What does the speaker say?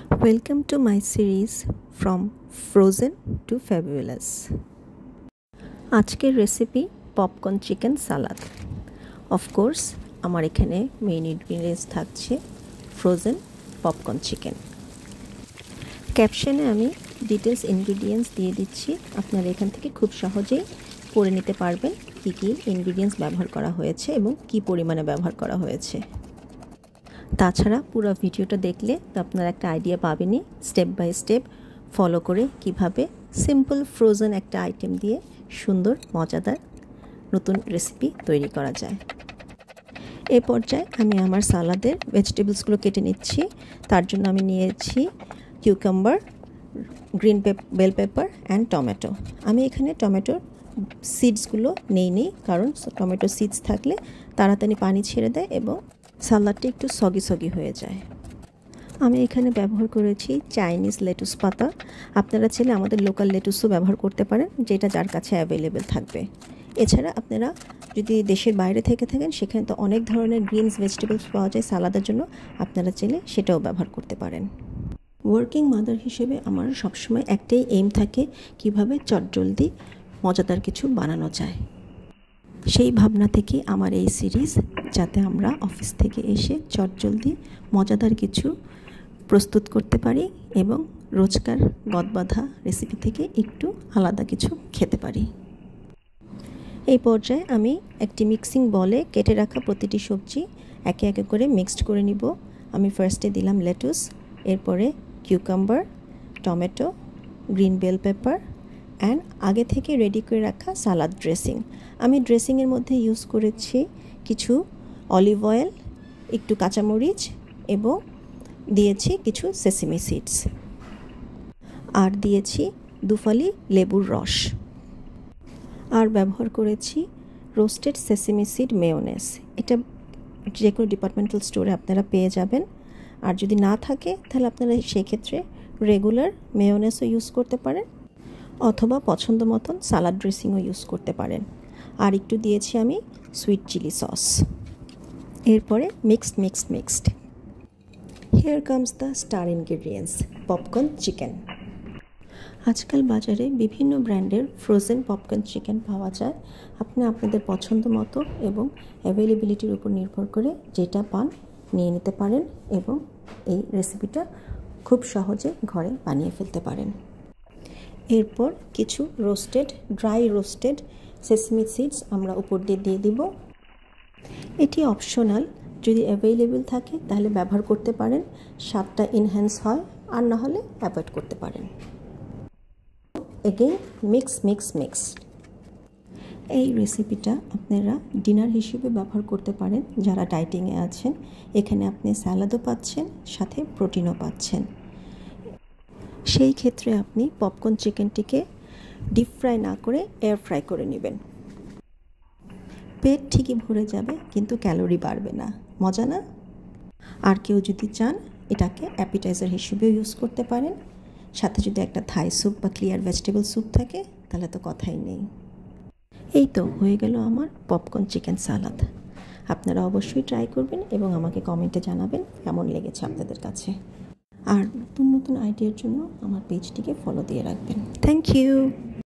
Welcome to my series from Frozen to Fabulous. আজকের recipe popcorn chicken সালাদ। Of course আমার এখানে main ingredients থাকছে frozen popcorn chicken. ক্যাপশনে আমি ডিটেলস ইনগ্রিডিয়েন্টস দিয়ে দিচ্ছি, আপনারা এখান থেকে খুব সহজেই পড়ে নিতে পারবেন কী কী ইনগ্রিডিয়েন্টস ব্যবহার করা হয়েছে এবং কী পরিমাণে ব্যবহার করা হয়েছে। তাছাড়া পুরো ভিডিওটা দেখলে তো আপনারা একটা আইডিয়া পাবেনই স্টেপ বাই স্টেপ ফলো করে কিভাবে সিম্পল ফ্রোজেন একটা আইটেম দিয়ে সুন্দর মজাদার নতুন রেসিপি তৈরি করা যায়। এই পর্যায়ে আমি আমার সালাদের ভেজিটেবলসগুলো কেটে নিচ্ছি। তার জন্য আমি নিয়েছি cucumber, green bell pepper and tomato. আমি এখানে টমেটোর সিডসগুলো নেইনি, কারণ টমেটো সিডস থাকলে তাড়াতাড়ি পানি ছেড়ে দেয় এবং সালাডটা একটু সগি হয়ে যায়। আমি এখানে ব্যবহার করেছি চাইনিজ লেটুস পাতা। আপনারা চাইলে আমাদের লোকাল লেটুসও ব্যবহার করতে পারেন, যেটা যার কাছে অ্যাভেলেবেল থাকবে। এছাড়া আপনারা যদি দেশের বাইরে থেকে থাকেন, সেখানে তো অনেক ধরনের গ্রিনস ভেজিটেবলস পাওয়া যায় সালাদের জন্য, আপনারা চাইলে সেটাও ব্যবহার করতে পারেন। ওয়ার্কিং মাদার হিসেবে আমার সবসময় একটাই এইম থাকে, কিভাবে চটজলদি মজাদার কিছু বানানো যায়। সেই ভাবনা থেকে আমার এই সিরিজ, যাতে আমরা অফিস থেকে এসে চটজলদি মজাদার কিছু প্রস্তুত করতে পারি এবং রোজকার গদবাঁধা রেসিপি থেকে একটু আলাদা কিছু খেতে পারি। এই পর্যায়ে আমি একটি মিক্সিং বলে কেটে রাখা প্রতিটি সবজি একে একে করে মিক্সড করে নিব। আমি ফার্স্টে দিলাম লেটুস, এরপরে cucumber, tomato, green bell pepper and আগে থেকে রেডি করে রাখা সালাদ ড্রেসিং। আমি ড্রেসিংয়ের মধ্যে ইউজ করেছি কিছু অলিভ অয়েল, একটু কাঁচামরিচ এবং দিয়েছি কিছু সেসিমি সিডস, আর দিয়েছি দুফালি লেবুর রস, আর ব্যবহার করেছি রোস্টেড সেসিমি সিড মেয়োনেজ। এটা যে কোনো ডিপার্টমেন্টাল স্টোরে আপনারা পেয়ে যাবেন, আর যদি না থাকে তাহলে আপনারা সেক্ষেত্রে রেগুলার মেয়োনেজও ইউজ করতে পারেন অথবা পছন্দ মতন সালাদ ড্রেসিংও ইউজ করতে পারেন। আর একটু দিয়েছি আমি সুইট চিলি সস। এরপরে mixed. Here comes the star ingredients, popcorn chicken. আজকাল বাজারে বিভিন্ন ব্র্যান্ডের ফ্রোজেন পপকর্ন চিকেন পাওয়া যায়। আপনি আপনাদের পছন্দ মতো এবং অ্যাভেলেবিলিটির উপর নির্ভর করে যেটা পান নিয়ে নিতে পারেন এবং এই রেসিপিটা খুব সহজে ঘরে বানিয়ে ফেলতে পারেন। এরপর কিছু ড্রাই রোস্টেড সেসমি সিডস আমরা উপর দিয়ে দিব। এটি অপশনাল, যদি অ্যাভেলেবেল থাকে তাহলে ব্যবহার করতে পারেন, স্বাদটা এনহ্যান্স হয়, আর না হলে অ্যাভয়েড করতে পারেন। Again mix. এই রেসিপিটা আপনারা ডিনার হিসেবে ব্যবহার করতে পারেন যারা ডায়েটিংয়ে আছেন। এখানে আপনি স্যালাডও পাচ্ছেন, সাথে প্রোটিনও পাচ্ছেন। সেই ক্ষেত্রে আপনি পপকর্ন চিকেনটিকে ডিপ ফ্রাই না করে এয়ার ফ্রাই করে নেবেন। পেট ঠিকই ভরে যাবে, কিন্তু ক্যালোরি বাড়বে না। মজা না? আর কেউ যদি চান এটাকে অ্যাপিটাইজার হিসেবেও ইউজ করতে পারেন। সাথে যদি একটা থাই স্যুপ বা ক্লিয়ার ভেজিটেবল স্যুপ থাকে তাহলে তো কথাই নেই। এই তো হয়ে গেল আমার পপকর্ন চিকেন সালাদ। আপনারা অবশ্যই ট্রাই করবেন এবং আমাকে কমেন্টে জানাবেন কেমন লেগেছে আপনাদের কাছে। আর নতুন আইডিয়ার জন্য আমার পেজটিকে ফলো দিয়ে রাখবেন। Thank you.